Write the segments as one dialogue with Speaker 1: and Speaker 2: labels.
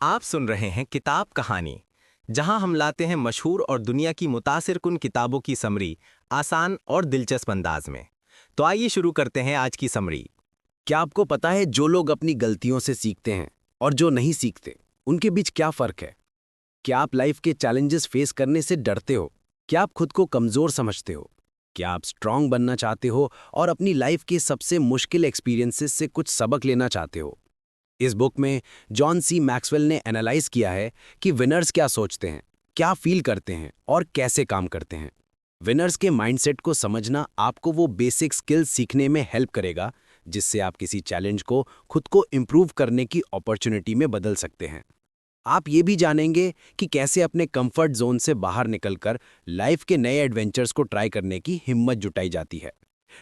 Speaker 1: आप सुन रहे हैं किताब कहानी, जहां हम लाते हैं मशहूर और दुनिया की मुतासिर कुन किताबों की समरी आसान और दिलचस्प अंदाज में। तो आइए शुरू करते हैं आज की समरी।
Speaker 2: क्या आपको पता है जो लोग अपनी गलतियों से सीखते हैं और जो नहीं सीखते, उनके बीच क्या फर्क है? क्या आप लाइफ के चैलेंजेस फेस करने से डरते हो? क्या आप खुद को कमजोर समझते हो? क्या आप स्ट्रांग बनना चाहते हो और अपनी लाइफ के सबसे मुश्किल एक्सपीरियंसेस से कुछ सबक लेना चाहते हो? इस बुक में जॉन सी मैक्सवेल ने एनालाइज किया है कि विनर्स क्या सोचते हैं, क्या फील करते हैं और कैसे काम करते हैं। विनर्स के माइंडसेट को समझना आपको वो बेसिक स्किल्स सीखने में हेल्प करेगा जिससे आप किसी चैलेंज को खुद को इम्प्रूव करने की अपॉर्चुनिटी में बदल सकते हैं। आप ये भी जानेंगे कि कैसे अपने कंफर्ट जोन से बाहर निकलकर लाइफ के नए एडवेंचर्स को ट्राई करने की हिम्मत जुटाई जाती है।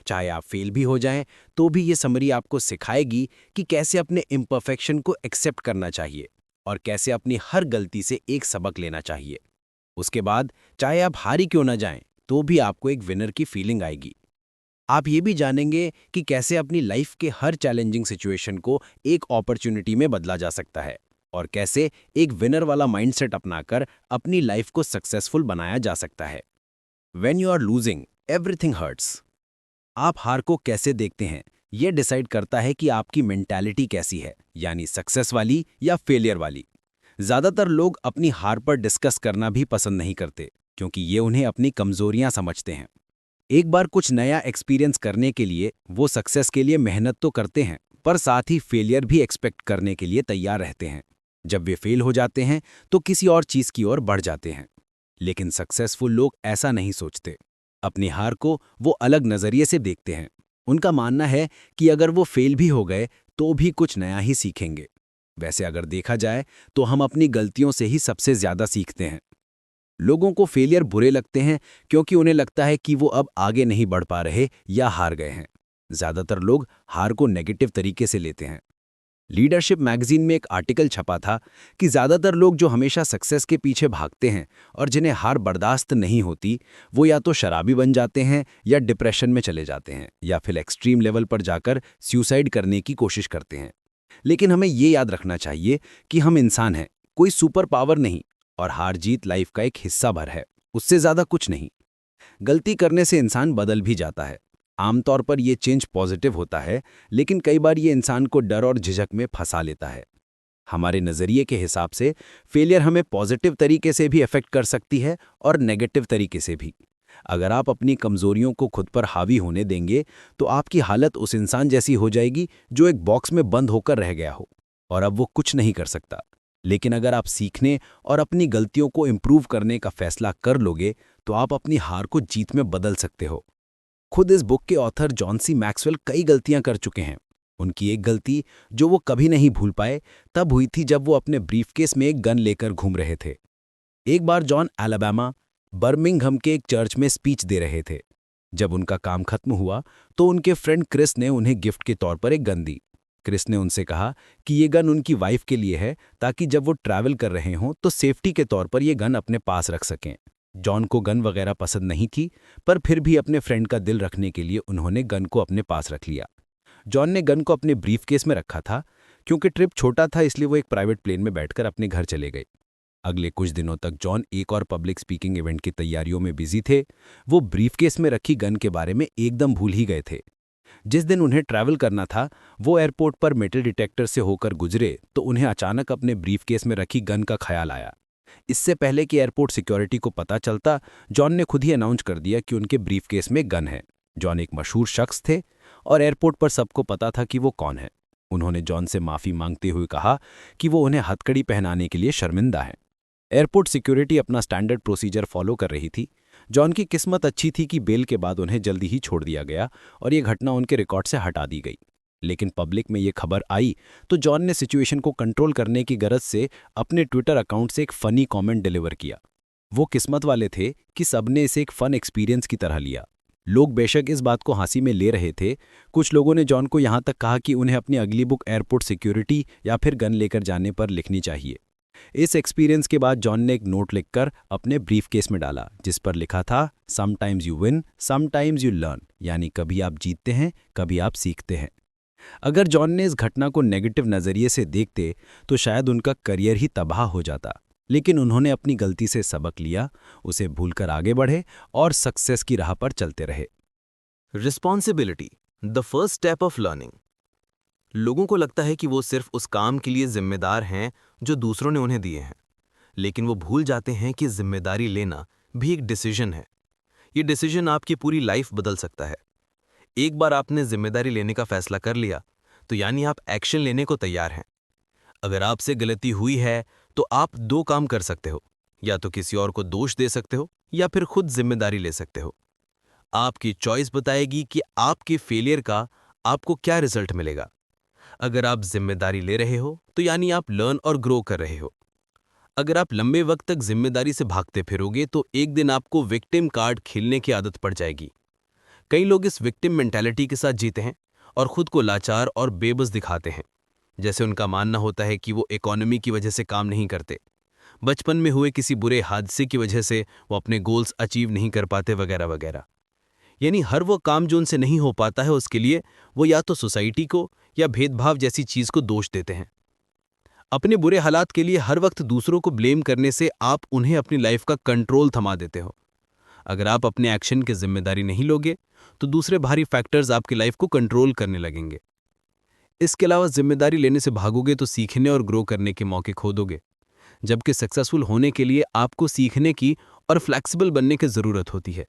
Speaker 2: चाहे आप फेल भी हो जाएं, तो भी ये समरी आपको सिखाएगी कि कैसे अपने इम्परफेक्शन को एक्सेप्ट करना चाहिए और कैसे अपनी हर गलती से एक सबक लेना चाहिए। उसके बाद चाहे आप हारी क्यों ना जाएं, तो भी आपको एक विनर की फीलिंग आएगी। आप ये भी जानेंगे कि कैसे अपनी लाइफ के हर चैलेंजिंग सिचुएशन को एक अपॉर्चुनिटी में बदला जा सकता है और कैसे एक विनर वाला माइंडसेट अपनाकर अपनी लाइफ को सक्सेसफुल बनाया जा सकता है। When you are losing, everything hurts। आप हार को कैसे देखते हैं, यह डिसाइड करता है कि आपकी मेंटालिटी कैसी है, यानी सक्सेस वाली या फेलियर वाली। ज्यादातर लोग अपनी हार पर डिस्कस करना भी पसंद नहीं करते, क्योंकि ये उन्हें अपनी कमजोरियां समझते हैं। एक बार कुछ नया एक्सपीरियंस करने के लिए वो सक्सेस के लिए मेहनत तो करते हैं, पर साथ ही फेलियर भी एक्सपेक्ट करने के लिए तैयार रहते हैं। जब वे फेल हो जाते हैं तो किसी और चीज की ओर बढ़ जाते हैं। लेकिन सक्सेसफुल लोग ऐसा नहीं सोचते। अपनी हार को वो अलग नजरिए से देखते हैं। उनका मानना है कि अगर वो फेल भी हो गए तो भी कुछ नया ही सीखेंगे। वैसे अगर देखा जाए तो हम अपनी गलतियों से ही सबसे ज्यादा सीखते हैं। लोगों को फेलियर बुरे लगते हैं क्योंकि उन्हें लगता है कि वो अब आगे नहीं बढ़ पा रहे या हार गए हैं। ज्यादातर लोग हार को नेगेटिव तरीके से लेते हैं। लीडरशिप मैगजीन में एक आर्टिकल छपा था कि ज्यादातर लोग जो हमेशा सक्सेस के पीछे भागते हैं और जिन्हें हार बर्दाश्त नहीं होती, वो या तो शराबी बन जाते हैं या डिप्रेशन में चले जाते हैं या फिर एक्सट्रीम लेवल पर जाकर सुसाइड करने की कोशिश करते हैं। लेकिन हमें ये याद रखना चाहिए कि हम इंसान हैं, कोई सुपर पावर नहीं, और हार जीत लाइफ का एक हिस्सा भर है, उससे ज्यादा कुछ नहीं। गलती करने से इंसान बदल भी जाता है। आमतौर पर यह चेंज पॉजिटिव होता है, लेकिन कई बार ये इंसान को डर और झिझक में फंसा लेता है। हमारे नजरिए के हिसाब से फेलियर हमें पॉजिटिव तरीके से भी अफेक्ट कर सकती है और नेगेटिव तरीके से भी। अगर आप अपनी कमजोरियों को खुद पर हावी होने देंगे तो आपकी हालत उस इंसान जैसी हो जाएगी जो एक बॉक्स में बंद होकर रह गया हो और अब वो कुछ नहीं कर सकता। लेकिन अगर आप सीखने और अपनी गलतियों को इम्प्रूव करने का फैसला कर लोगे तो आप अपनी हार को जीत में बदल सकते हो। खुद इस बुक के ऑथर जॉन सी मैक्सवेल कई गलतियां कर चुके हैं। उनकी एक गलती जो वो कभी नहीं भूल पाए तब हुई थी जब वो अपने ब्रीफकेस में एक गन लेकर घूम रहे थे। एक बार जॉन अलाबामा बर्मिंघम के एक चर्च में स्पीच दे रहे थे। जब उनका काम खत्म हुआ तो उनके फ्रेंड क्रिस ने उन्हें गिफ्ट के तौर पर एक गन दी। क्रिस ने उनसे कहा कि ये गन उनकी वाइफ के लिए है ताकि जब वो ट्रैवल कर रहे हों तो सेफ्टी के तौर पर ये गन अपने पास रख सकें। जॉन को गन वगैरह पसंद नहीं थी, पर फिर भी अपने फ्रेंड का दिल रखने के लिए उन्होंने गन को अपने पास रख लिया। जॉन ने गन को अपने ब्रीफकेस में रखा था। क्योंकि ट्रिप छोटा था इसलिए वो एक प्राइवेट प्लेन में बैठकर अपने घर चले गए। अगले कुछ दिनों तक जॉन एक और पब्लिक स्पीकिंग इवेंट की तैयारियों में बिजी थे। वो ब्रीफकेस में रखी गन के बारे में एकदम भूल ही गए थे। जिस दिन उन्हें ट्रैवल करना था वो एयरपोर्ट पर मेटल डिटेक्टर से होकर गुजरे तो उन्हें अचानक अपने ब्रीफकेस में रखी गन का ख्याल आया। इससे पहले कि एयरपोर्ट सिक्योरिटी को पता चलता, जॉन ने खुद ही अनाउंस कर दिया कि उनके ब्रीफकेस में गन है। जॉन एक मशहूर शख्स थे और एयरपोर्ट पर सबको पता था कि वो कौन है। उन्होंने जॉन से माफी मांगते हुए कहा कि वो उन्हें हथकड़ी पहनाने के लिए शर्मिंदा है। एयरपोर्ट सिक्योरिटी अपना स्टैंडर्ड प्रोसीजर फॉलो कर रही थी। जॉन की किस्मत अच्छी थी कि बेल के बाद उन्हें जल्दी ही छोड़ दिया गया और ये घटना उनके रिकॉर्ड से हटा दी गई। लेकिन पब्लिक में ये खबर आई तो जॉन ने सिचुएशन को कंट्रोल करने की गरज से अपने ट्विटर अकाउंट से एक फनी कमेंट डिलीवर किया। वो किस्मत वाले थे कि सबने इसे एक फन एक्सपीरियंस की तरह लिया। लोग बेशक इस बात को हंसी में ले रहे थे। कुछ लोगों ने जॉन को यहां तक कहा कि उन्हें अपनी अगली बुक एयरपोर्ट सिक्योरिटी या फिर गन लेकर जाने पर लिखनी चाहिए। इस एक्सपीरियंस के बाद जॉन ने एक नोट लिखकर अपने ब्रीफकेस में डाला जिस पर लिखा था, sometimes you win sometimes you learn, यानी कभी आप जीतते हैं कभी आप सीखते हैं। अगर जॉन ने इस घटना को नेगेटिव नज़रिए से देखते तो शायद उनका करियर ही तबाह हो जाता, लेकिन उन्होंने अपनी गलती से सबक लिया, उसे भूलकर आगे बढ़े और सक्सेस की राह पर चलते रहे।
Speaker 1: Responsibility, the first step of learning. लोगों को लगता है कि वो सिर्फ उस काम के लिए जिम्मेदार हैं जो दूसरों ने उन्हें दिए हैं, लेकिन वो भूल जाते हैं कि जिम्मेदारी लेना भी एक डिसीजन है। ये डिसीजन आपकी पूरी लाइफ बदल सकता है। एक बार आपने जिम्मेदारी लेने का फैसला कर लिया तो यानी आप एक्शन लेने को तैयार हैं। अगर आपसे गलती हुई है तो आप दो काम कर सकते हो, या तो किसी और को दोष दे सकते हो या फिर खुद जिम्मेदारी ले सकते हो। आपकी चॉइस बताएगी कि आपके फेलियर का आपको क्या रिजल्ट मिलेगा। अगर आप जिम्मेदारी ले रहे हो तो यानी आप लर्न और ग्रो कर रहे हो। अगर आप लंबे वक्त तक जिम्मेदारी से भागते फिरोगे तो एक दिन आपको विक्टिम कार्ड खेलने की आदत पड़ जाएगी। कई लोग इस विक्टिम मेंटालिटी के साथ जीते हैं और खुद को लाचार और बेबस दिखाते हैं, जैसे उनका मानना होता है कि वो इकोनॉमी की वजह से काम नहीं करते, बचपन में हुए किसी बुरे हादसे की वजह से वो अपने गोल्स अचीव नहीं कर पाते, वगैरह वगैरह। यानी हर वो काम जो उनसे नहीं हो पाता है उसके लिए वो या तो सोसाइटी को या भेदभाव जैसी चीज को दोष देते हैं। अपने बुरे हालात के लिए हर वक्त दूसरों को ब्लेम करने से आप उन्हें अपनी लाइफ का कंट्रोल थमा देते हो। अगर आप अपने एक्शन की जिम्मेदारी नहीं लोगे तो दूसरे बाहरी फैक्टर्स आपकी लाइफ को कंट्रोल करने लगेंगे। इसके अलावा जिम्मेदारी लेने से भागोगे तो सीखने और ग्रो करने के मौके खो दोगे, जबकि सक्सेसफुल होने के लिए आपको सीखने की और फ्लेक्सिबल बनने की जरूरत होती है।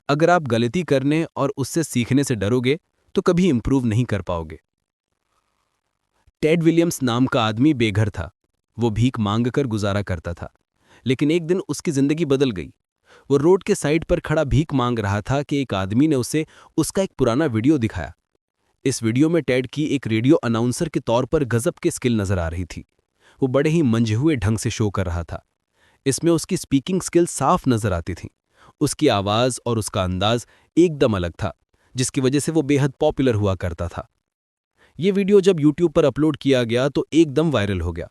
Speaker 1: अगर आप गलती करने और उससे सीखने से डरोगे तो कभी इंप्रूव नहीं कर पाओगे। टेड विलियम्स नाम का आदमी बेघर था। वो भीख मांग कर गुजारा करता था, लेकिन एक दिन उसकी जिंदगी बदल गई। वो रोड के साइड पर खड़ा भीख मांग रहा था कि एक आदमी ने उसे उसका एक पुराना वीडियो दिखाया। इस वीडियो में टेड की एक रेडियो अनाउंसर के तौर पर गजब की स्किल नजर आ रही थी। वो बड़े ही मंझे हुए ढंग से शो कर रहा था। इसमें उसकी स्पीकिंग स्किल साफ नजर आती थी। उसकी आवाज और उसका अंदाज एकदम अलग था, जिसकी वजह से वो बेहद पॉपुलर हुआ करता था। ये वीडियो जब यूट्यूब पर अपलोड किया गया तो एकदम वायरल हो गया।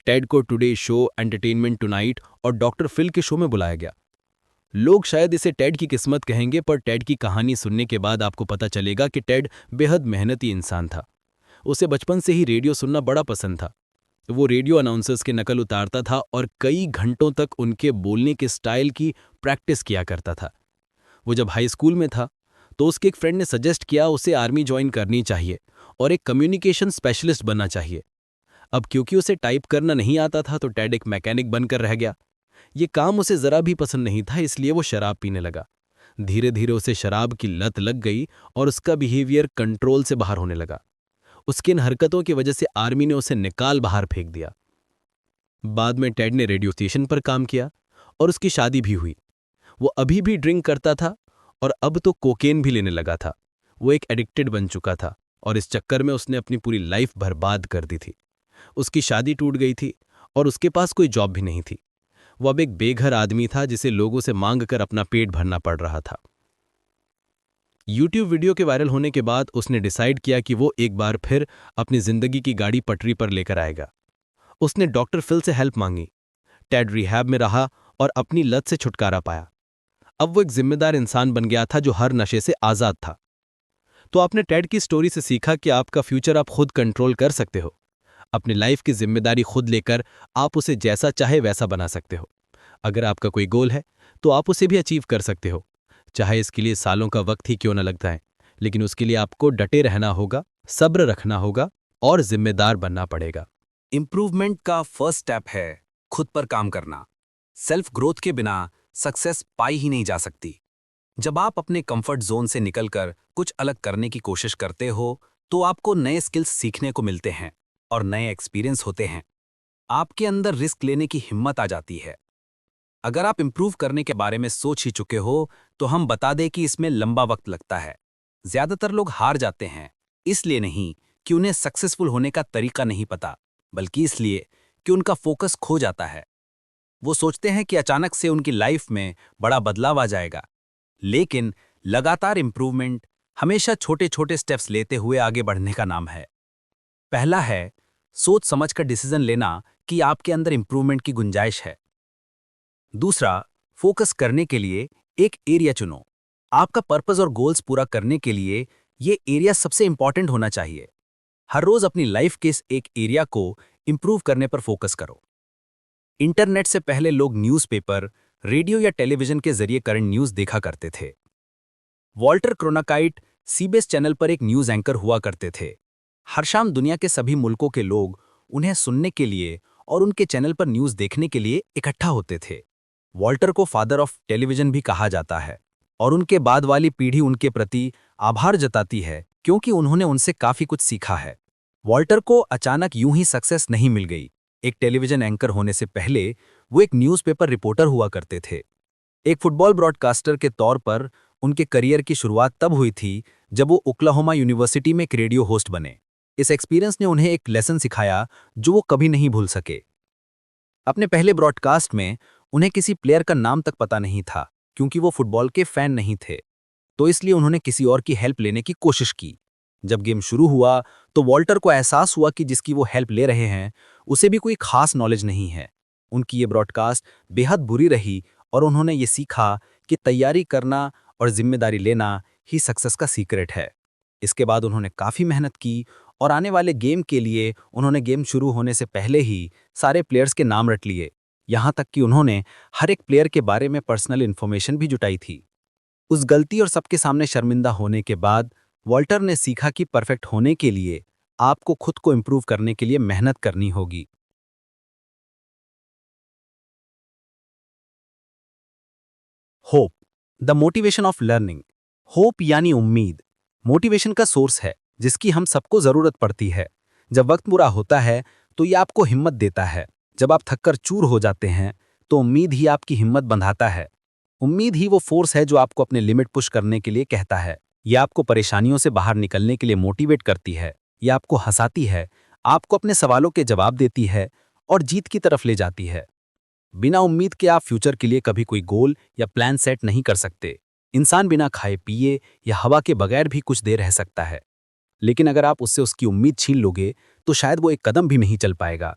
Speaker 1: टेड को टुडे शो, एंटरटेनमेंट टुनाइट और डॉक्टर फिल के शो में बुलाया गया। लोग शायद इसे टेड की किस्मत कहेंगे, पर टेड की कहानी सुनने के बाद आपको पता चलेगा कि टेड बेहद मेहनती इंसान था। उसे बचपन से ही रेडियो सुनना बड़ा पसंद था। वो रेडियो अनाउंसर्स के नकल उतारता था और कई घंटों तक उनके बोलने के स्टाइल की प्रैक्टिस किया करता था। वो जब हाई स्कूल में था तो उसके एक फ्रेंड ने सजेस्ट किया उसे आर्मी ज्वाइन करनी चाहिए और एक कम्युनिकेशन स्पेशलिस्ट बनना चाहिए। अब क्योंकि उसे टाइप करना नहीं आता था तो टेड एक मैकेनिक बनकर रह गया। ये काम उसे जरा भी पसंद नहीं था, इसलिए वो शराब पीने लगा। धीरे धीरे उसे शराब की लत लग गई और उसका बिहेवियर कंट्रोल से बाहर होने लगा। उसकी इन हरकतों की वजह से आर्मी ने उसे निकाल बाहर फेंक दिया। बाद में टेड ने रेडियो स्टेशन पर काम किया और उसकी शादी भी हुई। वो अभी भी ड्रिंक करता था और अब तो कोकेन भी लेने लगा था। वो एक एडिक्टेड बन चुका था और इस चक्कर में उसने अपनी पूरी लाइफ बर्बाद कर दी थी। उसकी शादी टूट गई थी और उसके पास कोई जॉब भी नहीं थी। वो अब एक बेघर आदमी था जिसे लोगों से मांग कर अपना पेट भरना पड़ रहा था। यूट्यूब वीडियो के वायरल होने के बाद उसने डिसाइड किया कि वो एक बार फिर अपनी जिंदगी की गाड़ी पटरी पर लेकर आएगा। उसने डॉक्टर फिल से हेल्प मांगी। टेड रिहैब में रहा और अपनी लत से छुटकारा पाया। अब वो एक जिम्मेदार इंसान बन गया था जो हर नशे से आजाद था। तो आपने टेड की स्टोरी से सीखा कि आपका फ्यूचर आप खुद कंट्रोल कर सकते हो। अपनी लाइफ की जिम्मेदारी खुद लेकर आप उसे जैसा चाहे वैसा बना सकते हो। अगर आपका कोई गोल है तो आप उसे भी अचीव कर सकते हो, चाहे इसके लिए सालों का वक्त ही क्यों न लगता है। लेकिन उसके लिए आपको डटे रहना होगा, सब्र रखना होगा और जिम्मेदार बनना पड़ेगा।
Speaker 2: इंप्रूवमेंट का फर्स्ट स्टेप है खुद पर काम करना। सेल्फ ग्रोथ के बिना सक्सेस पाई ही नहीं जा सकती। जब आप अपने कंफर्ट जोन से निकलकर कुछ अलग करने की कोशिश करते हो तो आपको नए स्किल्स सीखने को मिलते हैं और नए एक्सपीरियंस होते हैं। आपके अंदर रिस्क लेने की हिम्मत आ जाती है। अगर आप इंप्रूव करने के बारे में सोच ही चुके हो तो हम बता दें कि इसमें लंबा वक्त लगता है। ज्यादातर लोग हार जाते हैं, इसलिए नहीं कि उन्हें सक्सेसफुल होने का तरीका नहीं पता, बल्कि इसलिए कि उनका फोकस खो जाता है। वो सोचते हैं कि अचानक से उनकी लाइफ में बड़ा बदलाव आ जाएगा, लेकिन लगातार इंप्रूवमेंट हमेशा छोटे छोटे स्टेप्स लेते हुए आगे बढ़ने का नाम है। पहला है सोच समझकर डिसीजन लेना कि आपके अंदर इंप्रूवमेंट की गुंजाइश है। दूसरा, फोकस करने के लिए एक एरिया चुनो। आपका पर्पस और गोल्स पूरा करने के लिए ये एरिया सबसे इंपॉर्टेंट होना चाहिए। हर रोज अपनी लाइफ के इस एक एरिया को इंप्रूव करने पर फोकस करो। इंटरनेट से पहले लोग न्यूज़पेपर, रेडियो या टेलीविजन के जरिए करंट न्यूज़ देखा करते थे। वॉल्टर क्रोनाकाइट सीबीएस चैनल पर एक न्यूज़ एंकर हुआ करते थे। हर शाम दुनिया के सभी मुल्कों के लोग उन्हें सुनने के लिए और उनके चैनल पर न्यूज़ देखने के लिए इकट्ठा होते थे। वॉल्टर को फादर ऑफ टेलीविजन भी कहा जाता है और उनके बाद वाली पीढ़ी उनके प्रति आभार जताती है क्योंकि उन्होंने उनसे काफी कुछ सीखा है। वॉल्टर को अचानक यूं ही सक्सेस नहीं मिल गई। एक टेलीविजन एंकर होने से पहले वो एक न्यूज़पेपर रिपोर्टर हुआ करते थे। एक फुटबॉल ब्रॉडकास्टर के तौर पर उनके करियर की शुरुआत तब हुई थी जब वो ओक्लाहोमा यूनिवर्सिटी में एक रेडियो होस्ट बने। इस एक्सपीरियंस ने उन्हें एक लेसन सिखाया जो वो कभी नहीं भूल सके। अपने पहले ब्रॉडकास्ट में उन्हें किसी प्लेयर का नाम तक पता नहीं था क्योंकि वो फुटबॉल के फैन नहीं थे, तो इसलिए उन्होंने किसी और की हेल्प लेने की कोशिश की। जब गेम शुरू हुआ तो वॉल्टर को एहसास हुआ कि जिसकी वो हेल्प ले रहे हैं उसे भी कोई खास नॉलेज नहीं है। उनकी ये ब्रॉडकास्ट बेहद बुरी रही और उन्होंने ये सीखा कि तैयारी करना और जिम्मेदारी लेना ही सक्सेस का सीक्रेट है। इसके बाद उन्होंने काफ़ी मेहनत की और आने वाले गेम के लिए उन्होंने गेम शुरू होने से पहले ही सारे प्लेयर्स के नाम रट लिए। यहाँ तक कि उन्होंने हर एक प्लेयर के बारे में पर्सनल इन्फॉर्मेशन भी जुटाई थी। उस गलती और सबके सामने शर्मिंदा होने के बाद वॉल्टर ने सीखा कि परफेक्ट होने के लिए आपको खुद को इम्प्रूव करने के लिए मेहनत करनी होगी। Hope, the motivation of learning. Hope यानी उम्मीद मोटिवेशन का सोर्स है जिसकी हम सबको जरूरत पड़ती है। जब वक्त बुरा होता है तो ये आपको हिम्मत देता है। जब आप थककर चूर हो जाते हैं तो उम्मीद ही आपकी हिम्मत बंधाता है। उम्मीद ही वो फोर्स है जो आपको अपने लिमिट पुश करने के लिए कहता है। ये आपको परेशानियों से बाहर निकलने के लिए मोटिवेट करती है। ये आपको हंसाती है, आपको अपने सवालों के जवाब देती है और जीत की तरफ ले जाती है। बिना उम्मीद के आप फ्यूचर के लिए कभी कोई गोल या प्लान सेट नहीं कर सकते। इंसान बिना खाए पिए या हवा के बगैर भी कुछ देर रह सकता है, लेकिन अगर आप उससे उसकी उम्मीद छीन लोगे तो शायद वो एक कदम भी नहीं चल पाएगा।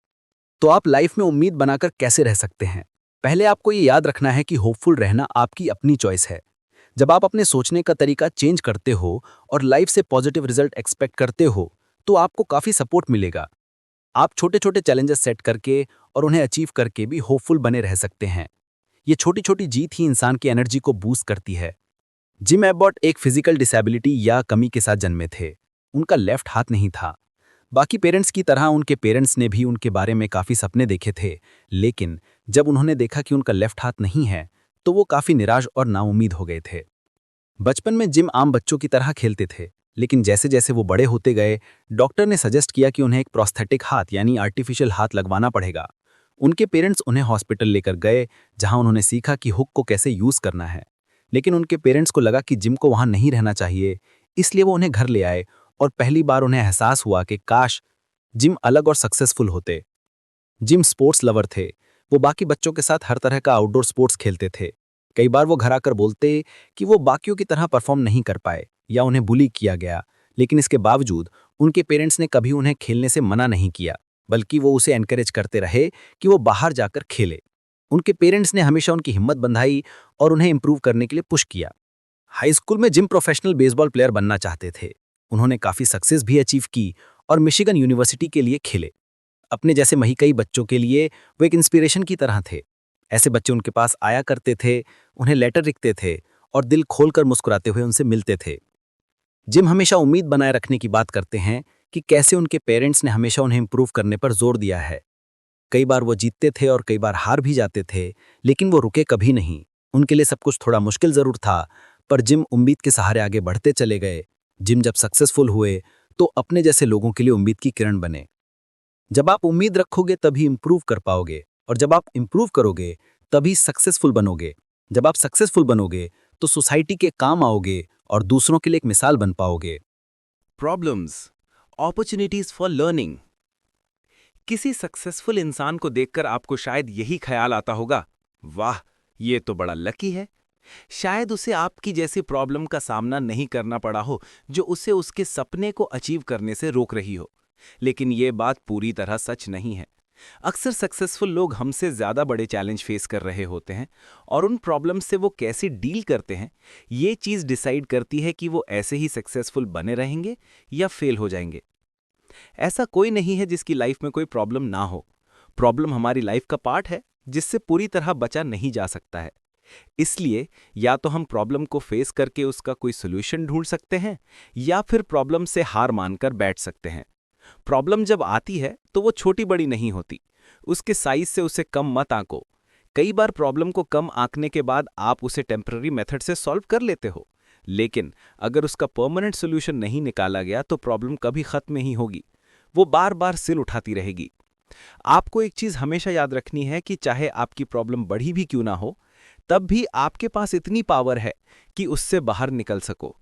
Speaker 2: तो आप लाइफ में उम्मीद बनाकर कैसे रह सकते हैं? पहले आपको ये याद रखना है कि होपफुल रहना आपकी अपनी चॉइस है। जब आप अपने सोचने का तरीका चेंज करते हो और लाइफ से पॉजिटिव रिजल्ट एक्सपेक्ट करते हो तो आपको काफी सपोर्ट मिलेगा। आप छोटे छोटे चैलेंजेस सेट करके और उन्हें अचीव करके भी होपफुल बने रह सकते हैं। ये छोटी छोटी जीत ही इंसान की एनर्जी को बूस्ट करती है। जिम एबॉट एक फिजिकल डिसेबिलिटी या कमी के साथ जन्मे थे। उनका लेफ्ट हाथ नहीं था। बाकी पेरेंट्स की तरह उनके पेरेंट्स ने भी उनके बारे में काफी सपने देखे थे, लेकिन जब उन्होंने देखा कि उनका लेफ्ट हाथ नहीं है तो वो काफी निराश और नाउम्मीद हो गए थे। बचपन में जिम आम बच्चों की तरह खेलते थे, लेकिन जैसे जैसे वो बड़े होते गए डॉक्टर ने सजेस्ट किया कि उन्हें एक प्रोस्थेटिक हाथ यानी आर्टिफिशियल हाथ लगवाना पड़ेगा। उनके पेरेंट्स उन्हें हॉस्पिटल लेकर गए जहां उन्होंने सीखा कि हुक को कैसे यूज करना है, लेकिन उनके पेरेंट्स को लगा कि जिम को वहां नहीं रहना चाहिए, इसलिए वो उन्हें घर ले आए और पहली बार उन्हें एहसास हुआ कि काश जिम अलग और सक्सेसफुल होते। जिम स्पोर्ट्स लवर थे। वो बाकी बच्चों के साथ हर तरह का आउटडोर स्पोर्ट्स खेलते थे। कई बार वो घर आकर बोलते कि वो बाकियों की तरह परफॉर्म नहीं कर पाए या उन्हें बुली किया गया, लेकिन इसके बावजूद उनके पेरेंट्स ने कभी उन्हें खेलने से मना नहीं किया, बल्कि वो उसे एनकरेज करते रहे कि वो बाहर जाकर खेले। उनके पेरेंट्स ने हमेशा उनकी हिम्मत बंधाई और उन्हें इंप्रूव करने के लिए पुश किया। हाई स्कूल में जिम प्रोफेशनल बेसबॉल प्लेयर बनना चाहते थे। उन्होंने काफी सक्सेस भी अचीव की और मिशिगन यूनिवर्सिटी के लिए खेले। अपने जैसे कई बच्चों के लिए वो एक इंस्पिरेशन की तरह थे। ऐसे बच्चे उनके पास आया करते थे, उन्हें लेटर लिखते थे और दिल खोलकर मुस्कुराते हुए उनसे मिलते थे। जिम हमेशा उम्मीद बनाए रखने की बात करते हैं कि कैसे उनके पेरेंट्स ने हमेशा उन्हें इंप्रूव करने पर जोर दिया है। कई बार वो जीतते थे और कई बार हार भी जाते थे, लेकिन वो रुके कभी नहीं। उनके लिए सब कुछ थोड़ा मुश्किल जरूर था, पर जिम उम्मीद के सहारे आगे बढ़ते चले गए। जिम जब सक्सेसफुल हुए तो अपने जैसे लोगों के लिए उम्मीद की किरण बने। जब आप उम्मीद रखोगे तभी इंप्रूव कर पाओगे, और जब आप इंप्रूव करोगे तभी सक्सेसफुल बनोगे। जब आप सक्सेसफुल बनोगे तो सोसाइटी के काम आओगे और दूसरों के लिए एक मिसाल बन पाओगे।
Speaker 1: Problems, opportunities for learning. किसी सक्सेसफुल इंसान को देखकर आपको शायद यही ख्याल आता होगा, वाह ये तो बड़ा लकी है। शायद उसे आपकी जैसी प्रॉब्लम का सामना नहीं करना पड़ा हो जो उसे उसके सपने को अचीव करने से रोक रही हो। लेकिन ये बात पूरी तरह सच नहीं है। अक्सर सक्सेसफुल लोग हमसे ज्यादा बड़े चैलेंज फेस कर रहे होते हैं और उन प्रॉब्लम्स से वो कैसे डील करते हैं, ये चीज डिसाइड करती है कि वो ऐसे ही सक्सेसफुल बने रहेंगे या फेल हो जाएंगे।
Speaker 3: ऐसा कोई नहीं है जिसकी लाइफ में कोई प्रॉब्लम ना हो। प्रॉब्लम हमारी लाइफ का पार्ट है जिससे पूरी तरह बचा नहीं जा सकता है। इसलिए या तो हम प्रॉब्लम को फेस करके उसका कोई सोल्यूशन ढूंढ सकते हैं या फिर प्रॉब्लम से हार मानकर बैठ सकते हैं। प्रॉब्लम जब आती है तो वो छोटी बड़ी नहीं होती, उसके साइज से उसे कम मत आंको। कई बार प्रॉब्लम को कम आंकने के बाद आप उसे टेम्पररी मेथड से सॉल्व कर लेते हो, लेकिन अगर उसका परमानेंट सोल्यूशन नहीं निकाला गया तो प्रॉब्लम कभी खत्म नहीं होगी, वो बार बार सिर उठाती रहेगी। आपको एक चीज हमेशा याद रखनी है कि चाहे आपकी प्रॉब्लम बड़ी भी क्यों ना हो, तब भी आपके पास इतनी पावर है कि उससे बाहर निकल सको।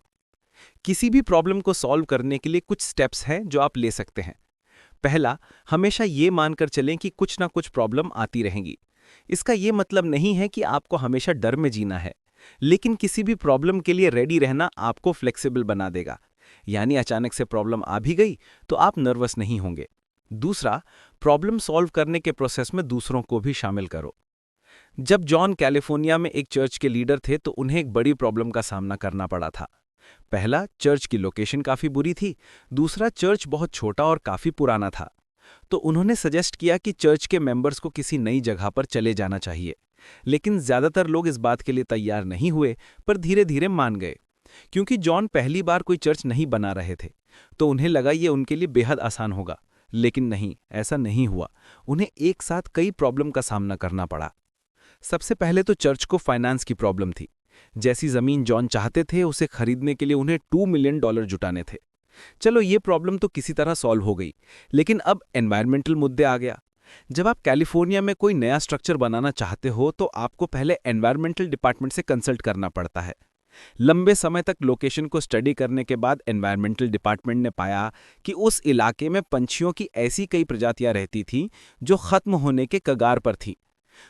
Speaker 3: किसी भी प्रॉब्लम को सॉल्व करने के लिए कुछ स्टेप्स हैं जो आप ले सकते हैं। पहला, हमेशा ये मानकर चलें कि कुछ ना कुछ प्रॉब्लम आती रहेंगी। इसका ये मतलब नहीं है कि आपको हमेशा डर में जीना है, लेकिन किसी भी प्रॉब्लम के लिए रेडी रहना आपको फ्लेक्सिबल बना देगा। यानी अचानक से प्रॉब्लम आ भी गई तो आप नर्वस नहीं होंगे। दूसरा, प्रॉब्लम सॉल्व करने के प्रोसेस में दूसरों को भी शामिल करो। जब जॉन कैलिफोर्निया में एक चर्च के लीडर थे तो उन्हें एक बड़ी प्रॉब्लम का सामना करना पड़ा था। पहला, चर्च की लोकेशन काफी बुरी थी। दूसरा, चर्च बहुत छोटा और काफी पुराना था। तो उन्होंने सजेस्ट किया कि चर्च के मेंबर्स को किसी नई जगह पर चले जाना चाहिए। लेकिन ज्यादातर लोग इस बात के लिए तैयार नहीं हुए, पर धीरे धीरे मान गए। क्योंकि जॉन पहली बार कोई चर्च नहीं बना रहे थे, तो उन्हें लगा ये उनके लिए बेहद आसान होगा। लेकिन नहीं, ऐसा नहीं हुआ। उन्हें एक साथ कई प्रॉब्लम का सामना करना पड़ा। सबसे पहले तो चर्च को फाइनेंस की प्रॉब्लम थी। जैसी जमीन जॉन चाहते थे उसे खरीदने के लिए उन्हें $2 मिलियन जुटाने थे। चलो ये प्रॉब्लम तो किसी तरह सॉल्व हो गई, लेकिन अब एनवायरमेंटल मुद्दे आ गया। जब आप कैलिफोर्निया में कोई नया स्ट्रक्चर बनाना चाहते हो तो आपको पहले एनवायरमेंटल डिपार्टमेंट से कंसल्ट करना पड़ता है। लंबे समय तक लोकेशन को स्टडी करने के बाद एनवायरमेंटल डिपार्टमेंट ने पाया कि उस इलाके में पंछियों की ऐसी कई प्रजातियां रहती थीं जो खत्म होने के कगार पर थीं।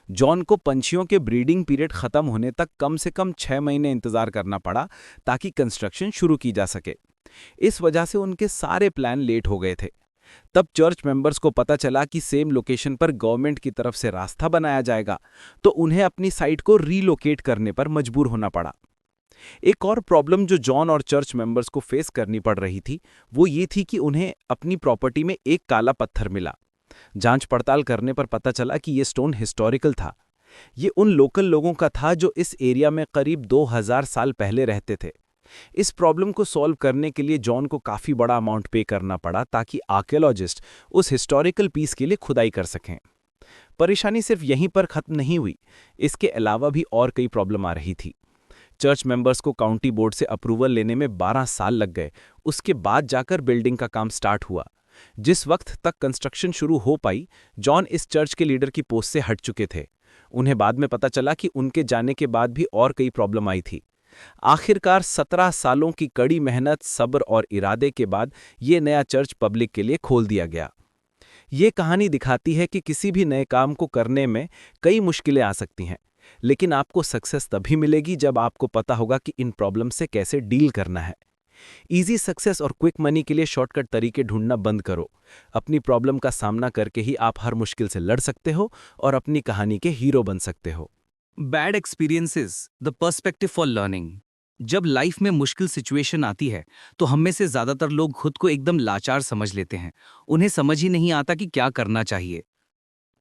Speaker 3: जॉन को पंछियों के ब्रीडिंग पीरियड खत्म होने तक कम से कम 6 महीने इंतजार करना पड़ा ताकि कंस्ट्रक्शन शुरू की जा सके। इस वजह से उनके सारे प्लान लेट हो गए थे। तब चर्च मेंबर्स को पता चला कि सेम लोकेशन पर गवर्नमेंट की तरफ से रास्ता बनाया जाएगा, तो उन्हें अपनी साइट को रीलोकेट करने पर मजबूर होना पड़ा। एक और प्रॉब्लम जो जॉन और चर्च मेंबर्स को फेस करनी पड़ रही थी वो ये थी कि उन्हें अपनी प्रॉपर्टी में एक काला पत्थर मिला। जांच पड़ताल करने पर पता चला कि ये स्टोन हिस्टोरिकल था। ये उन लोकल लोगों का था जो इस एरिया में करीब 2000 साल पहले रहते थे। इस प्रॉब्लम को सॉल्व करने के लिए जॉन को काफी बड़ा अमाउंट पे करना पड़ा ताकि आर्कियोलॉजिस्ट उस हिस्टोरिकल पीस के लिए खुदाई कर सकें। परेशानी सिर्फ यहीं पर खत्म नहीं हुई, इसके अलावा भी और कई प्रॉब्लम आ रही थी। चर्च मेंबर्स को काउंटी बोर्ड से अप्रूवल लेने में 12 साल लग गए। उसके बाद जाकर बिल्डिंग का काम स्टार्ट हुआ। जिस वक्त तक कंस्ट्रक्शन शुरू हो पाई, जॉन इस चर्च के लीडर की पोस्ट से हट चुके थे। उन्हें बाद में पता चला कि उनके जाने के बाद भी और कई प्रॉब्लम आई थी। आखिरकार 17 सालों की कड़ी मेहनत, सब्र और इरादे के बाद ये नया चर्च पब्लिक के लिए खोल दिया गया। ये कहानी दिखाती है कि किसी भी नए काम को करने में कई मुश्किलें आ सकती हैं, लेकिन आपको सक्सेस तभी मिलेगी जब आपको पता होगा कि इन प्रॉब्लम से कैसे डील करना है। इजी सक्सेस और क्विक मनी के लिए शॉर्टकट तरीके ढूंढना बंद करो। अपनी प्रॉब्लम का सामना करके ही आप हर मुश्किल से लड़ सकते हो और अपनी कहानी के हीरो बन सकते हो।
Speaker 4: Bad experiences the perspective for learning. जब लाइफ में मुश्किल सिचुएशन आती है तो हम में से ज्यादातर लोग खुद को एकदम लाचार समझ लेते हैं। उन्हें समझ ही नहीं आता कि क्या करना चाहिए।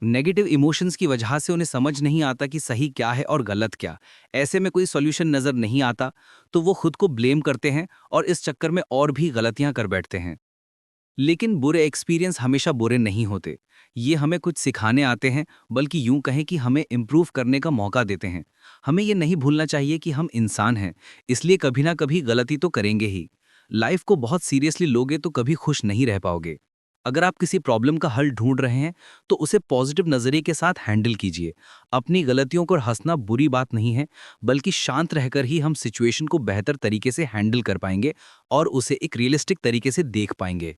Speaker 4: नेगेटिव इमोशंस की वजह से उन्हें समझ नहीं आता कि सही क्या है और गलत क्या। ऐसे में कोई सॉल्यूशन नजर नहीं आता तो वो खुद को ब्लेम करते हैं और इस चक्कर में और भी गलतियां कर बैठते हैं। लेकिन बुरे एक्सपीरियंस हमेशा बुरे नहीं होते। ये हमें कुछ सिखाने आते हैं, बल्कि यूं कहें कि हमें इम्प्रूव करने का मौका देते हैं। हमें ये नहीं भूलना चाहिए कि हम इंसान हैं, इसलिए कभी ना कभी गलती तो करेंगे ही। लाइफ को बहुत सीरियसली लोगे तो कभी खुश नहीं रह पाओगे। अगर आप किसी प्रॉब्लम का हल ढूंढ रहे हैं तो उसे पॉजिटिव नजरिए के साथ हैंडल कीजिए। अपनी गलतियों को हंसना बुरी बात नहीं है, बल्कि शांत रहकर ही हम सिचुएशन को बेहतर तरीके से हैंडल कर पाएंगे और उसे एक रियलिस्टिक तरीके से देख पाएंगे।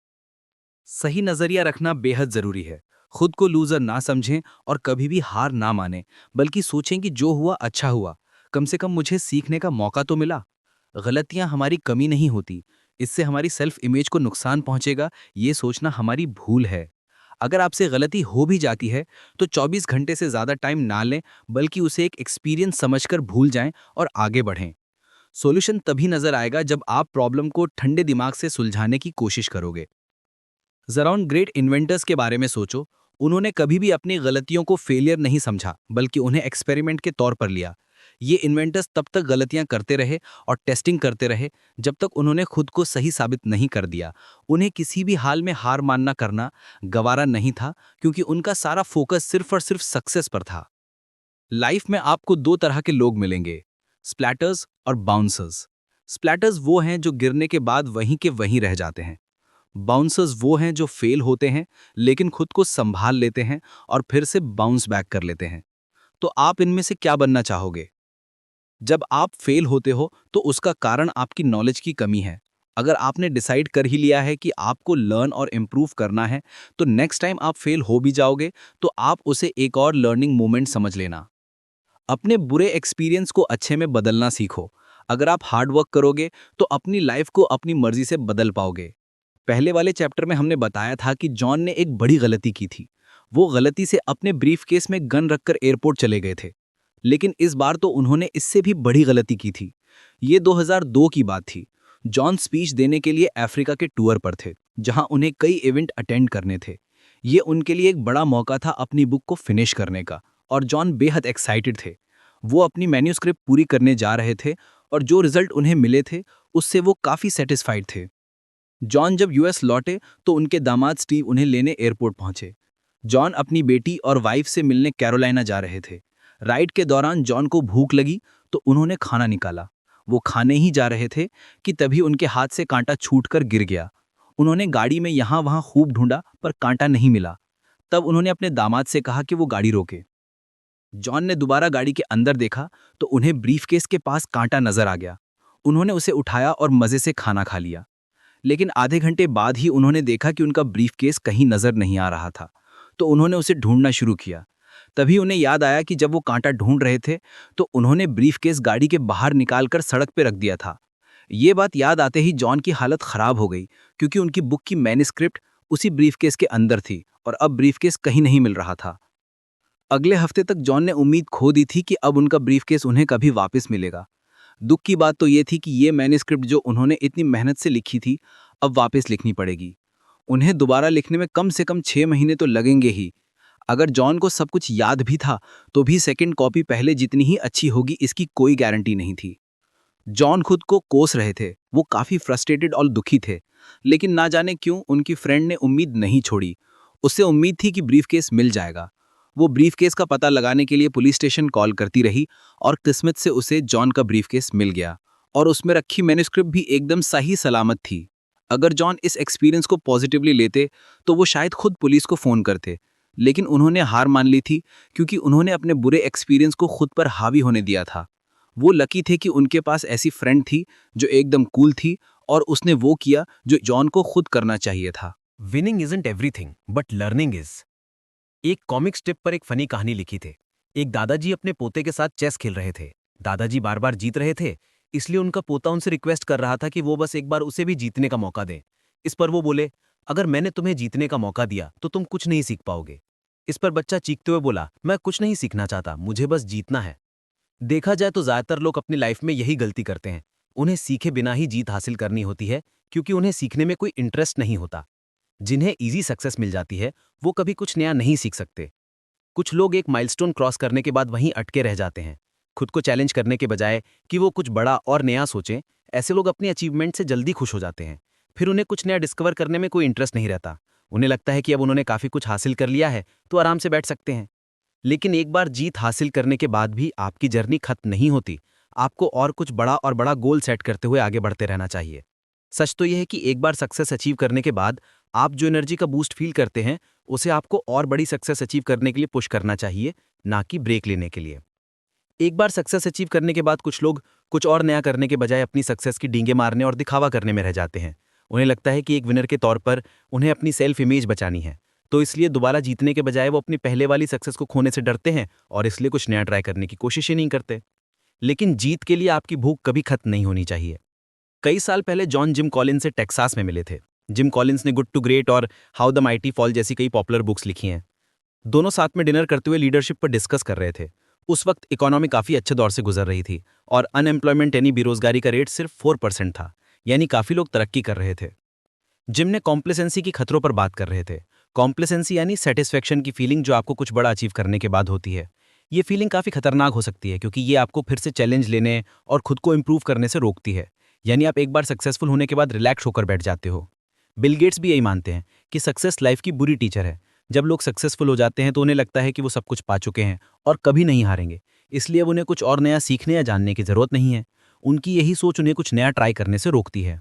Speaker 4: सही नजरिया रखना बेहद जरूरी है। खुद को लूजर ना समझें और कभी भी हार ना मानें, बल्कि सोचें कि जो हुआ अच्छा हुआ, कम से कम मुझे सीखने का मौका तो मिला। गलतियां हमारी कमी नहीं होती, इससे हमारी सेल्फ इमेज को नुकसान पहुंचेगा, ये सोचना हमारी भूल है। अगर आपसे गलती हो भी जाती है तो 24 घंटे से ज़्यादा टाइम ना लें, बल्कि उसे एक एक्सपीरियंस समझकर भूल जाएं और आगे बढ़ें। सॉल्यूशन तभी नजर आएगा जब आप प्रॉब्लम को ठंडे दिमाग से सुलझाने की कोशिश करोगे। जरा उन ग्रेट इन्वेंटर्स के बारे में सोचो। उन्होंने कभी भी अपनी गलतियों को फेलियर नहीं समझा, बल्कि उन्हें एक्सपेरिमेंट के तौर पर लिया। ये इन्वेंटर्स तब तक गलतियां करते रहे और टेस्टिंग करते रहे जब तक उन्होंने खुद को सही साबित नहीं कर दिया। उन्हें किसी भी हाल में हार मानना करना गवारा नहीं था, क्योंकि उनका सारा फोकस सिर्फ और सिर्फ सक्सेस पर था। लाइफ में आपको दो तरह के लोग मिलेंगे, स्प्लैटर्स और बाउंसर्स। स्प्लैटर्स वो हैं जो गिरने के बाद वहीं के वहीं रह जाते हैं। बाउंसर्स वो हैं जो फेल होते हैं लेकिन खुद को संभाल लेते हैं और फिर से बाउंस बैक कर लेते हैं। तो आप इनमें से क्या बनना चाहोगे? जब आप फेल होते हो तो उसका कारण आपकी नॉलेज की कमी है। अगर आपने डिसाइड कर ही लिया है कि आपको लर्न और इम्प्रूव करना है, तो नेक्स्ट टाइम आप फेल हो भी जाओगे तो आप उसे एक और लर्निंग मोमेंट समझ लेना। अपने बुरे एक्सपीरियंस को अच्छे में बदलना सीखो। अगर आप हार्ड वर्क करोगे तो अपनी लाइफ को अपनी मर्जी से बदल पाओगे। पहले वाले चैप्टर में हमने बताया था कि जॉन ने एक बड़ी गलती की थी। वो गलती से अपने ब्रीफकेस में गन रखकर एयरपोर्ट चले गए थे। लेकिन इस बार तो उन्होंने इससे भी बड़ी गलती की थी। ये 2002 की बात थी। जॉन स्पीच देने के लिए अफ्रीका के टूर पर थे, जहां उन्हें कई इवेंट अटेंड करने थे। ये उनके लिए एक बड़ा मौका था अपनी बुक को फिनिश करने का, और जॉन बेहद एक्साइटेड थे। वो अपनी मैन्यूस्क्रिप्ट पूरी करने जा रहे थे और जो रिजल्ट उन्हें मिले थे उससे वो काफ़ी सेटिस्फाइड थे। जॉन जब यूएस लौटे तो उनके दामाद स्टीव उन्हें लेने एयरपोर्ट पहुंचे। जॉन अपनी बेटी और वाइफ से मिलने कैरोलिना जा रहे थे। राइड के दौरान जॉन को भूख लगी तो उन्होंने खाना निकाला। वो खाने ही जा रहे थे कि तभी उनके हाथ से कांटा छूटकर गिर गया। उन्होंने गाड़ी में यहाँ वहाँ खूब ढूंढा पर कांटा नहीं मिला। तब उन्होंने अपने दामाद से कहा कि वो गाड़ी रोके। जॉन ने दोबारा गाड़ी के अंदर देखा तो उन्हें ब्रीफकेस के पास कांटा नजर आ गया। उन्होंने उसे उठाया और मजे से खाना खा लिया। लेकिन आधे घंटे बाद ही उन्होंने देखा कि उनका ब्रीफकेस कहीं नजर नहीं आ रहा था। तो उन्होंने उसे ढूंढना शुरू किया। तभी उन्हें याद आया कि जब वो कांटा ढूंढ रहे थे तो उन्होंने ब्रीफकेस गाड़ी के बाहर निकालकर सड़क पर रख दिया था। ये बात याद आते ही जॉन की हालत खराब हो गई, क्योंकि उनकी बुक की मैन्युस्क्रिप्ट उसी ब्रीफकेस के अंदर थी और अब ब्रीफकेस कहीं नहीं मिल रहा था। अगले हफ्ते तक जॉन ने उम्मीद खो दी थी कि अब उनका ब्रीफकेस उन्हें कभी वापस मिलेगा। दुख की बात तो ये थी कि ये मैन्युस्क्रिप्ट जो उन्होंने इतनी मेहनत से लिखी थी, अब वापस लिखनी पड़ेगी। उन्हें दोबारा लिखने में कम से कम 6 महीने तो लगेंगे ही। अगर जॉन को सब कुछ याद भी था तो भी सेकंड कॉपी पहले जितनी ही अच्छी होगी इसकी कोई गारंटी नहीं थी। जॉन खुद को कोस रहे थे। वो काफी फ्रस्ट्रेटेड और दुखी थे, लेकिन ना जाने क्यों उनकी फ्रेंड ने उम्मीद नहीं छोड़ी। उससे उम्मीद थी कि ब्रीफकेस मिल जाएगा। वो ब्रीफकेस का पता लगाने के लिए पुलिस स्टेशन कॉल करती रही और किस्मत से उसे जॉन का ब्रीफकेस मिल गया और उसमें रखी मैन्युस्क्रिप्ट भी एकदम सही सलामत थी। अगर जॉन इस एक्सपीरियंस को पॉजिटिवली लेते तो वो शायद खुद पुलिस को फ़ोन करते, लेकिन उन्होंने हार मान ली थी क्योंकि उन्होंने अपने बुरे एक्सपीरियंस को खुद पर हावी होने दिया था। वो लकी थे कि उनके पास ऐसी फ्रेंड थी जो एकदम कूल थी और उसने वो किया जो जॉन को खुद करना चाहिए था।
Speaker 2: Winning isn't everything but learning is. एक कॉमिक स्ट्रिप पर एक फनी कहानी लिखी थी। एक दादाजी अपने पोते के साथ चेस खेल रहे थे। दादाजी बार बार जीत रहे थे, इसलिए उनका पोता उनसे रिक्वेस्ट कर रहा था कि वो बस एक बार उसे भी जीतने का मौका दें। इस पर वो बोले, अगर मैंने तुम्हें जीतने का मौका दिया तो तुम कुछ नहीं सीख पाओगे। इस पर बच्चा चीखते हुए बोला, मैं कुछ नहीं सीखना चाहता, मुझे बस जीतना है। देखा जाए तो ज्यादातर लोग अपनी लाइफ में यही गलती करते हैं। उन्हें सीखे बिना ही जीत हासिल करनी होती है, क्योंकि उन्हें सीखने में कोई इंटरेस्ट नहीं होता। जिन्हें इजी सक्सेस मिल जाती है वो कभी कुछ नया नहीं सीख सकते। कुछ लोग एक माइलस्टोन क्रॉस करने के बाद वहीं अटके रह जाते हैं। खुद को चैलेंज करने के बजाय कि वो कुछ बड़ा और नया सोचें, ऐसे लोग अपनी अचीवमेंट से जल्दी खुश हो जाते हैं। फिर उन्हें कुछ नया डिस्कवर करने में कोई इंटरेस्ट नहीं रहता। उन्हें लगता है कि अब उन्होंने काफ़ी कुछ हासिल कर लिया है तो आराम से बैठ सकते हैं। लेकिन एक बार जीत हासिल करने के बाद भी आपकी जर्नी खत्म नहीं होती। आपको और कुछ बड़ा और बड़ा गोल सेट करते हुए आगे बढ़ते रहना चाहिए। सच तो यह है कि एक बार सक्सेस अचीव करने के बाद आप जो एनर्जी का बूस्ट फील करते हैं उसे आपको और बड़ी सक्सेस अचीव करने के लिए पुश करना चाहिए, ना कि ब्रेक लेने के लिए। एक बार सक्सेस अचीव करने के बाद कुछ लोग कुछ और नया करने के बजाय अपनी सक्सेस की डींगे मारने और दिखावा करने में रह जाते हैं। उन्हें लगता है कि एक विनर के तौर पर उन्हें अपनी सेल्फ इमेज बचानी है, तो इसलिए दोबारा जीतने के बजाय वो अपनी पहले वाली सक्सेस को खोने से डरते हैं और इसलिए कुछ नया ट्राई करने की कोशिश ही नहीं करते। लेकिन जीत के लिए आपकी भूख कभी खत्म नहीं होनी चाहिए। कई साल पहले जॉन जिम कॉलिंस से टेक्सास में मिले थे। जिम कॉलिंस ने गुड टू ग्रेट और हाउ द माइटी फॉल जैसी कई पॉपुलर बुक्स लिखी हैं। दोनों साथ में डिनर करते हुए लीडरशिप पर डिस्कस कर रहे थे। उस वक्त इकोनॉमी काफ़ी अच्छे दौर से गुजर रही थी और अनएम्प्लॉयमेंट यानी बेरोजगारी का रेट सिर्फ 4% था, यानी काफ़ी लोग तरक्की कर रहे थे।
Speaker 4: जिम ने कॉम्प्लेसेंसी की खतरों पर बात कर रहे थे। कॉम्प्लेसेंसी यानी सेटिस्फेक्शन की फीलिंग जो आपको कुछ बड़ा अचीव करने के बाद होती है। ये फीलिंग काफ़ी खतरनाक हो सकती है क्योंकि ये आपको फिर से चैलेंज लेने और खुद को इम्प्रूव करने से रोकती है। यानी आप एक बार सक्सेसफुल होने के बाद रिलैक्स होकर बैठ जाते हो। बिल गेट्स भी यही मानते हैं कि सक्सेस लाइफ की बुरी टीचर है। जब लोग सक्सेसफुल हो जाते हैं तो उन्हें लगता है कि वो सब कुछ पा चुके हैं और कभी नहीं हारेंगे, इसलिए अब उन्हें कुछ और नया सीखने या जानने की जरूरत नहीं है। उनकी यही सोच उन्हें कुछ नया ट्राई करने से रोकती है।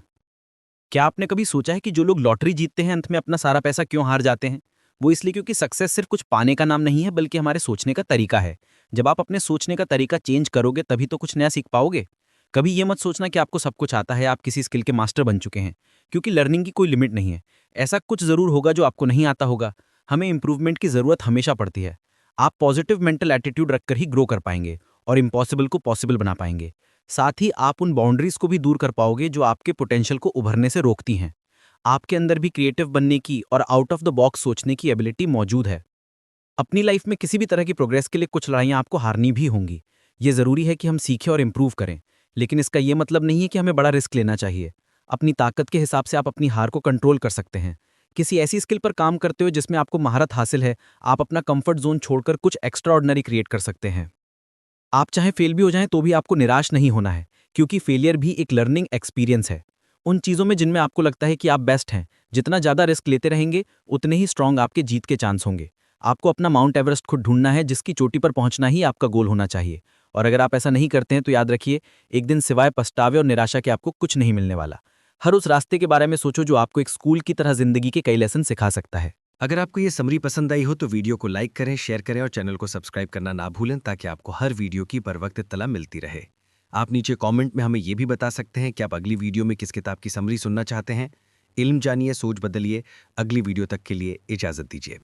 Speaker 4: क्या आपने कभी सोचा है कि जो लोग लॉटरी जीतते हैं अंत में अपना सारा पैसा क्यों हार जाते हैं? वो इसलिए क्योंकि सक्सेस सिर्फ कुछ पाने का नाम नहीं है बल्कि हमारे सोचने का तरीका है। जब आप अपने सोचने का तरीका चेंज करोगे तभी तो कुछ नया सीख पाओगे। कभी ये मत सोचना कि आपको सब कुछ आता है, आप किसी स्किल के मास्टर बन चुके हैं, क्योंकि लर्निंग की कोई लिमिट नहीं है। ऐसा कुछ जरूर होगा जो आपको नहीं आता होगा। हमें इंप्रूवमेंट की जरूरत हमेशा पड़ती है। आप पॉजिटिव मेंटल एटीट्यूड रखकर ही ग्रो कर पाएंगे और इम्पॉसिबल को पॉसिबल बना पाएंगे। साथ ही आप उन बाउंड्रीज को भी दूर कर पाओगे जो आपके पोटेंशियल को उभरने से रोकती हैं। आपके अंदर भी क्रिएटिव बनने की और आउट ऑफ द बॉक्स सोचने की एबिलिटी मौजूद है। अपनी लाइफ में किसी भी तरह की प्रोग्रेस के लिए कुछ लड़ाइयाँ आपको हारनी भी होंगी। ये ज़रूरी है कि हम सीखें और इम्प्रूव करें, लेकिन इसका ये मतलब नहीं है कि हमें बड़ा रिस्क लेना चाहिए। अपनी ताकत के हिसाब से आप अपनी हार को कंट्रोल कर सकते हैं। किसी ऐसी स्किल पर काम करते हो जिसमें आपको महारत हासिल है, आप अपना कंफर्ट जोन छोड़कर कुछ एक्स्ट्रा ऑर्डिनरी क्रिएट कर सकते हैं। आप चाहे फेल भी हो जाएं तो भी आपको निराश नहीं होना है, क्योंकि फेलियर भी एक लर्निंग एक्सपीरियंस है। उन चीज़ों में जिनमें आपको लगता है कि आप बेस्ट हैं, जितना ज़्यादा रिस्क लेते रहेंगे उतने ही स्ट्रांग आपके जीत के चांस होंगे। आपको अपना माउंट एवरेस्ट खुद ढूंढना है, जिसकी चोटी पर पहुंचना ही आपका गोल होना चाहिए। और अगर आप ऐसा नहीं करते हैं तो याद रखिए, एक दिन सिवाय पछतावे और निराशा के आपको कुछ नहीं मिलने वाला। हर उस रास्ते के बारे में सोचो जो आपको एक स्कूल की तरह जिंदगी के कई लेसन सिखा सकता है।
Speaker 2: अगर आपको ये समरी पसंद आई हो तो वीडियो को लाइक करें, शेयर करें और चैनल को सब्सक्राइब करना ना भूलें ताकि आपको हर वीडियो की बर वक्त इत्तला मिलती रहे। आप नीचे कमेंट में हमें ये भी बता सकते हैं कि आप अगली वीडियो में किस किताब की समरी सुनना चाहते हैं। इल्म जानिए, सोच बदलिए। अगली वीडियो तक के लिए इजाज़त दीजिए।